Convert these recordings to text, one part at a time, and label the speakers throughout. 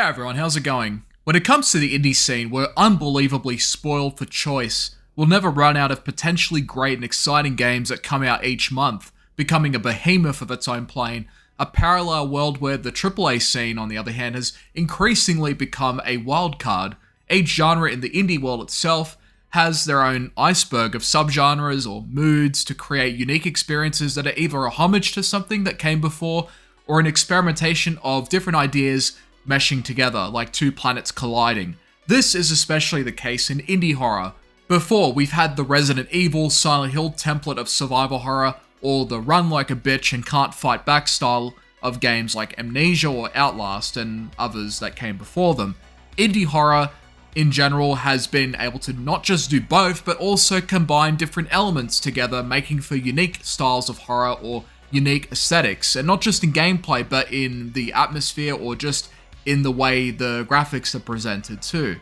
Speaker 1: everyone, how's it going? When it comes to the indie scene, we're unbelievably spoiled for choice. We'll never run out of potentially great and exciting games that come out each month, becoming a behemoth of its own plane, a parallel world where the AAA scene, on the other hand, has increasingly become a wildcard. Each genre in the indie world itself has their own iceberg of subgenres or moods to create unique experiences that are either a homage to something that came before, or an experimentation of different ideas meshing together, like two planets colliding. This is especially the case in indie horror. Before, we've had the Resident Evil, Silent Hill template of survival horror, or the run like a bitch and can't fight back style of games like Amnesia or Outlast and others that came before them. Indie horror, in general, has been able to not just do both, but also combine different elements together, making for unique styles of horror or unique aesthetics, and not just in gameplay, but in the atmosphere or just in the way the graphics are presented too.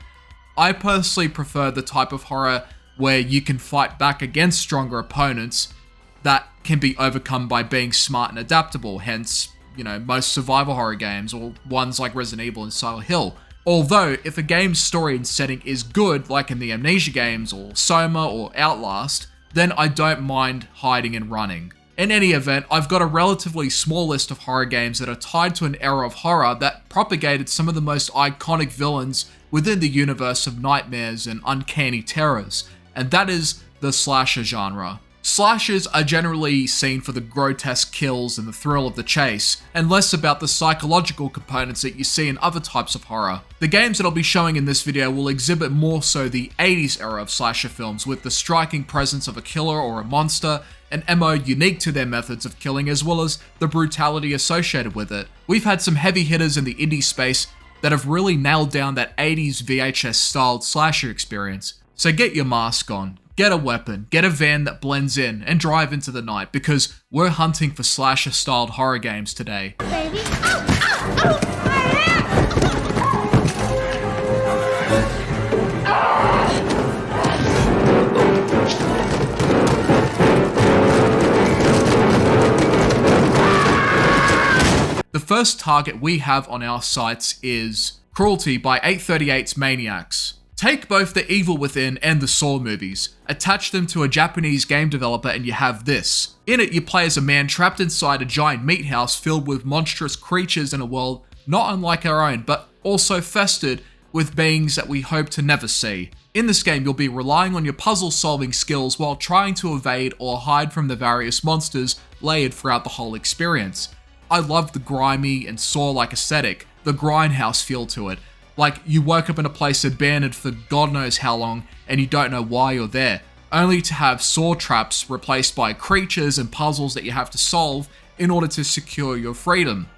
Speaker 1: I personally prefer the type of horror where you can fight back against stronger opponents that can be overcome by being smart and adaptable, hence, most survival horror games, or ones like Resident Evil and Silent Hill. Although, if a game's story and setting is good, like in the Amnesia games, or Soma, or Outlast, then I don't mind hiding and running. In any event, I've got a relatively small list of horror games that are tied to an era of horror that propagated some of the most iconic villains within the universe of nightmares and uncanny terrors, and that is the slasher genre. Slashers are generally seen for the grotesque kills and the thrill of the chase, and less about the psychological components that you see in other types of horror. The games that I'll be showing in this video will exhibit more so the 80s era of slasher films, with the striking presence of a killer or a monster, an MO unique to their methods of killing, as well as the brutality associated with it. We've had some heavy hitters in the indie space that have really nailed down that 80s VHS styled slasher experience. So get your mask on, get a weapon, get a van that blends in, and drive into the night, because we're hunting for slasher styled horror games today.
Speaker 2: Baby. My hand!
Speaker 1: The first target we have on our sights is Cruelty by 838's Maniacs. Take both The Evil Within and the Saw movies, attach them to a Japanese game developer, and you have this. In it, you play as a man trapped inside a giant meat house filled with monstrous creatures in a world not unlike our own, but also festered with beings that we hope to never see. In this game, you'll be relying on your puzzle-solving skills while trying to evade or hide from the various monsters layered throughout the whole experience. I love the grimy and Saw-like aesthetic, the grindhouse feel to it. Like you woke up in a place abandoned for God knows how long and you don't know why you're there, only to have saw traps replaced by creatures and puzzles that you have to solve in order to secure your freedom.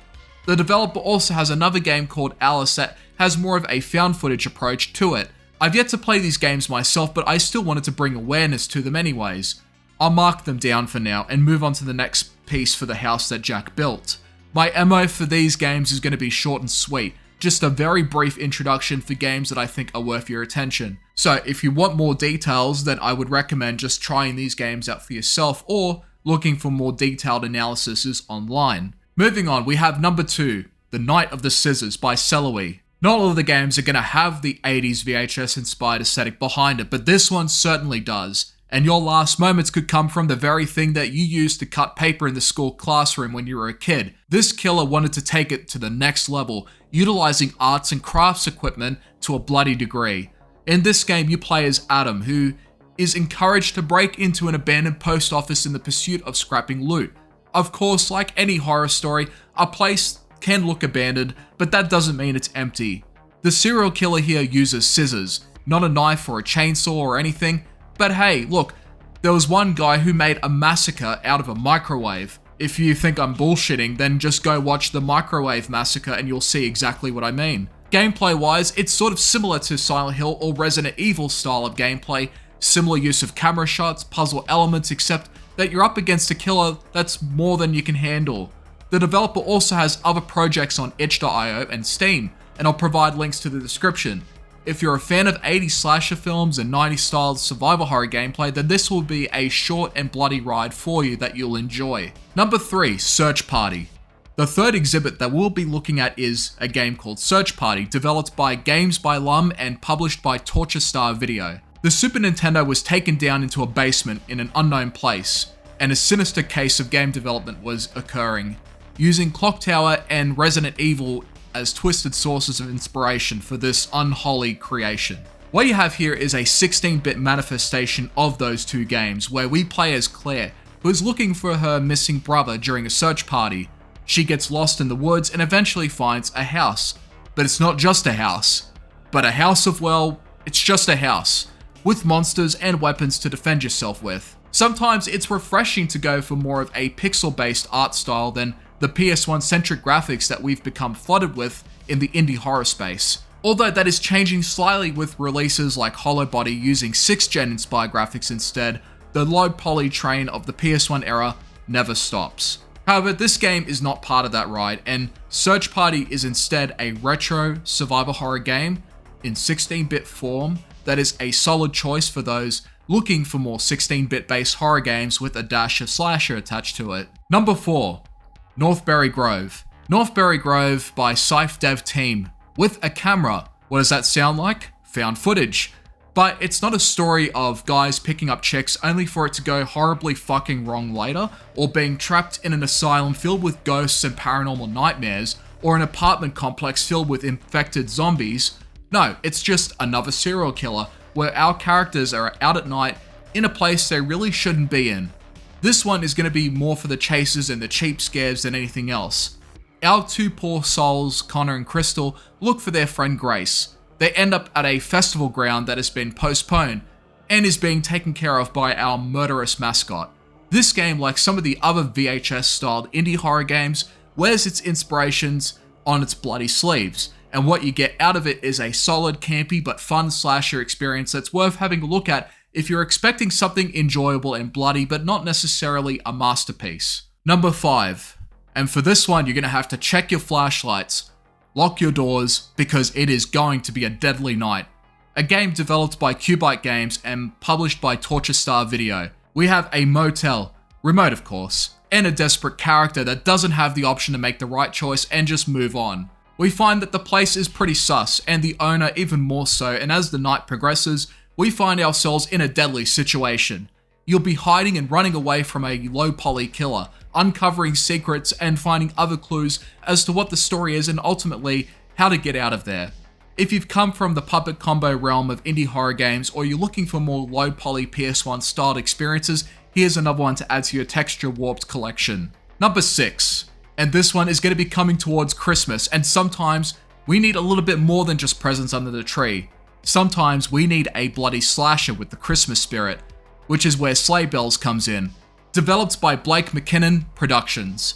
Speaker 1: The developer also has another game called Alice that has more of a found footage approach to it. I've yet to play these games myself, but I still wanted to bring awareness to them anyways. I'll mark them down for now and move on to the next piece for the house that Jack built. My MO for these games is going to be short and sweet. Just a very brief introduction for games that I think are worth your attention. So if you want more details, then I would recommend just trying these games out for yourself or looking for more detailed analyses online. Moving on, we have number 2, The Night of the Scissors by Celloi. Not all of the games are going to have the 80s VHS inspired aesthetic behind it, but this one certainly does. And your last moments could come from the very thing that you used to cut paper in the school classroom when you were a kid. This killer wanted to take it to the next level, utilizing arts and crafts equipment to a bloody degree. In this game, you play as Adam, who is encouraged to break into an abandoned post office in the pursuit of scrapping loot. Of course, like any horror story, a place can look abandoned, but that doesn't mean it's empty. The serial killer here uses scissors, not a knife or a chainsaw or anything. But hey, look, there was one guy who made a massacre out of a microwave. If you think I'm bullshitting, then just go watch the Microwave Massacre and you'll see exactly what I mean. Gameplay wise, it's sort of similar to Silent Hill or Resident Evil style of gameplay, similar use of camera shots, puzzle elements, except that you're up against a killer that's more than you can handle. The developer also has other projects on itch.io and Steam, and I'll provide links to the description. If you're a fan of 80s slasher films and 90s style survival horror gameplay, then this will be a short and bloody ride for you that you'll enjoy. Number 3, Search Party. The third exhibit that we'll be looking at is a game called Search Party, developed by Games by Lum and published by Torture Star Video. The Super Nintendo was taken down into a basement in an unknown place, and a sinister case of game development was occurring, using Clock Tower and Resident Evil as twisted sources of inspiration for this unholy creation. What you have here is a 16-bit manifestation of those two games, where we play as Claire, who is looking for her missing brother during a search party. She gets lost in the woods and eventually finds a house. But it's not just a house, but a house of, well, it's just a house, with monsters and weapons to defend yourself with. Sometimes it's refreshing to go for more of a pixel-based art style than the PS1-centric graphics that we've become flooded with in the indie horror space. Although that is changing slightly with releases like Hollow Body using 6th gen inspired graphics instead, the low poly train of the PS1 era never stops. However, this game is not part of that ride, and Search Party is instead a retro survival horror game in 16-bit form that is a solid choice for those looking for more 16-bit based horror games with a dash of slasher attached to it. Number 4, Northbury Grove. Northbury Grove by Scythe Dev Team, with a camera. What does that sound like? Found footage. But it's not a story of guys picking up chicks only for it to go horribly fucking wrong later, or being trapped in an asylum filled with ghosts and paranormal nightmares, or an apartment complex filled with infected zombies. No, it's just another serial killer, where our characters are out at night in a place they really shouldn't be in. This one is going to be more for the chases and the cheap scares than anything else. Our two poor souls, Connor and Crystal, look for their friend Grace. They end up at a festival ground that has been postponed and is being taken care of by our murderous mascot. This game, like some of the other VHS-styled indie horror games, wears its inspirations on its bloody sleeves, and what you get out of it is a solid, campy but fun slasher experience that's worth having a look at if you're expecting something enjoyable and bloody but not necessarily a masterpiece. Number 5, and for this one you're going to have to check your flashlights, lock your doors, because it is going to be a deadly night. A game developed by Cubite Games and published by Torture Star Video. We have a motel, remote of course, and a desperate character that doesn't have the option to make the right choice and just move on. We find that the place is pretty sus, and the owner even more so, and as the night progresses, we find ourselves in a deadly situation. You'll be hiding and running away from a low-poly killer, uncovering secrets and finding other clues as to what the story is and ultimately how to get out of there. If you've come from the puppet combo realm of indie horror games, or you're looking for more low-poly PS1 styled experiences, here's another one to add to your texture warped collection. Number 6, and this one is going to be coming towards Christmas, and sometimes we need a little bit more than just presents under the tree. Sometimes we need a bloody slasher with the Christmas spirit, which is where Sleigh Bells comes in. Developed by Blake McKinnon Productions.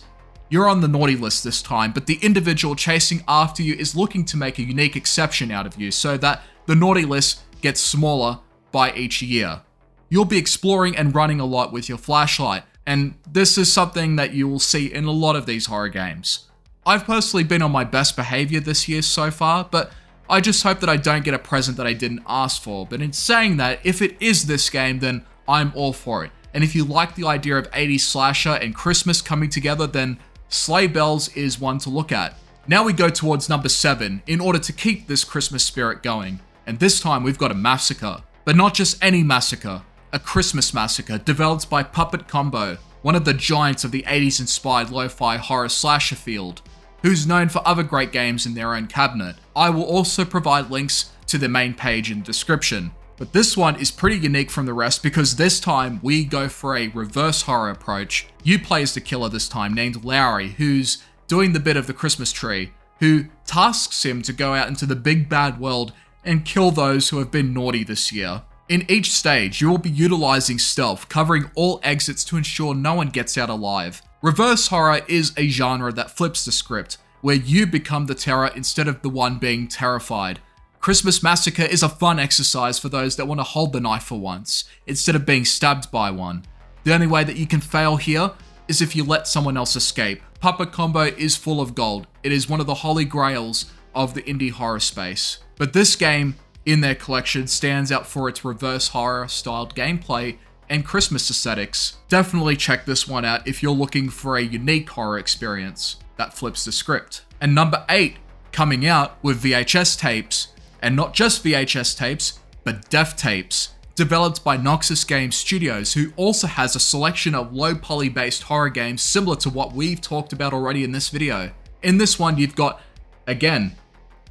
Speaker 1: You're on the naughty list this time, but the individual chasing after you is looking to make a unique exception out of you so that the naughty list gets smaller by each year. You'll be exploring and running a lot with your flashlight, and this is something that you will see in a lot of these horror games. I've personally been on my best behavior this year so far, but I just hope that I don't get a present that I didn't ask for. But in saying that, if it is this game, then I'm all for it. And if you like the idea of 80s slasher and Christmas coming together, then Sleigh Bells is one to look at. Now we go towards number 7 in order to keep this Christmas spirit going. And this time we've got a massacre. But not just any massacre. A Christmas Massacre developed by Puppet Combo, one of the giants of the 80s inspired lo-fi horror slasher field, who's known for other great games in their own cabinet. I will also provide links to the main page in the description. But this one is pretty unique from the rest because this time we go for a reverse horror approach. You play as the killer this time, named Lowry, who's doing the bit of the Christmas tree, who tasks him to go out into the big bad world and kill those who have been naughty this year. In each stage, you will be utilizing stealth, covering all exits to ensure no one gets out alive. Reverse horror is a genre that flips the script, where you become the terror instead of the one being terrified. Christmas Massacre is a fun exercise for those that want to hold the knife for once, instead of being stabbed by one. The only way that you can fail here is if you let someone else escape. Puppet Combo is full of gold. It is one of the holy grails of the indie horror space. But this game, in their collection, stands out for its reverse horror styled gameplay and Christmas aesthetics. Definitely check this one out if you're looking for a unique horror experience. that flips the script. And number 8, coming out with VHS tapes, and not just VHS tapes, but death tapes, developed by Noxus Games Studios, who also has a selection of low poly based horror games similar to what we've talked about already in this video. In this one, you've got, again,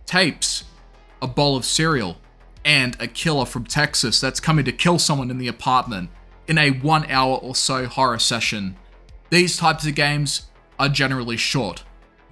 Speaker 1: tapes, a bowl of cereal, and a killer from Texas that's coming to kill someone in the apartment in a 1 hour or so horror session. These types of games are generally short,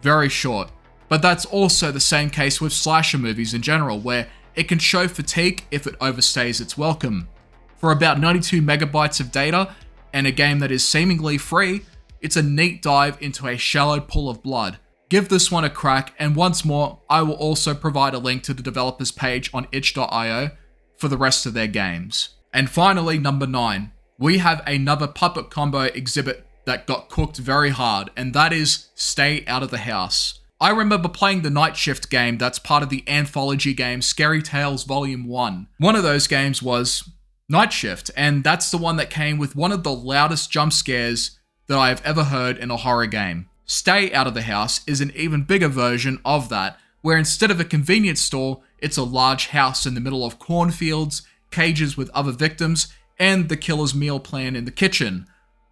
Speaker 1: very short, but that's also the same case with slasher movies in general, where it can show fatigue if it overstays its welcome. For about 92 megabytes of data and a game that is seemingly free, it's a neat dive into a shallow pool of blood. Give this one a crack, and once more, I will also provide a link to the developers page on itch.io for the rest of their games. And finally, number 9, we have another Puppet Combo exhibit that got cooked very hard, and that is Stay Out of the House. I remember playing the Night Shift game that's part of the anthology game Scary Tales Volume 1. One of those games was Night Shift, and that's the one that came with one of the loudest jump scares that I have ever heard in a horror game. Stay Out of the House is an even bigger version of that, where instead of a convenience store, it's a large house in the middle of cornfields, cages with other victims, and the killer's meal plan in the kitchen.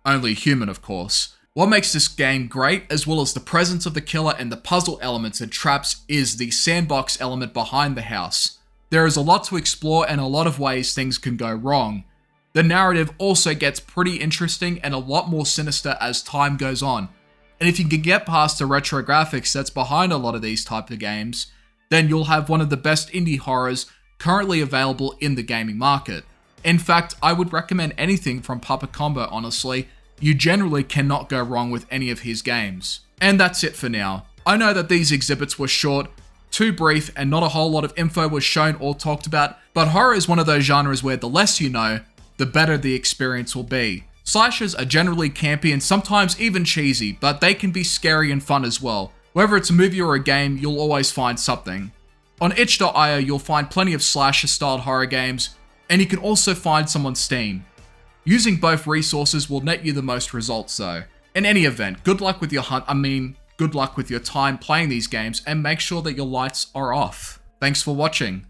Speaker 1: Only human, of course. What makes this game great, as well as the presence of the killer and the puzzle elements and traps, is the sandbox element behind the house. There is a lot to explore and a lot of ways things can go wrong. The narrative also gets pretty interesting and a lot more sinister as time goes on. And if you can get past the retro graphics that's behind a lot of these type of games, then you'll have one of the best indie horrors currently available in the gaming market. In fact, I would recommend anything from Puppet Combo, honestly. You generally cannot go wrong with any of his games. And that's it for now. I know that these exhibits were short, too brief, and not a whole lot of info was shown or talked about, but horror is one of those genres where the less you know, the better the experience will be. Slashers are generally campy and sometimes even cheesy, but they can be scary and fun as well. Whether it's a movie or a game, you'll always find something. On itch.io, you'll find plenty of slasher-styled horror games, and you can also find some on Steam. Using both resources will net you the most results though. In any event, good luck with your good luck with your time playing these games, and make sure that your lights are off. Thanks for watching.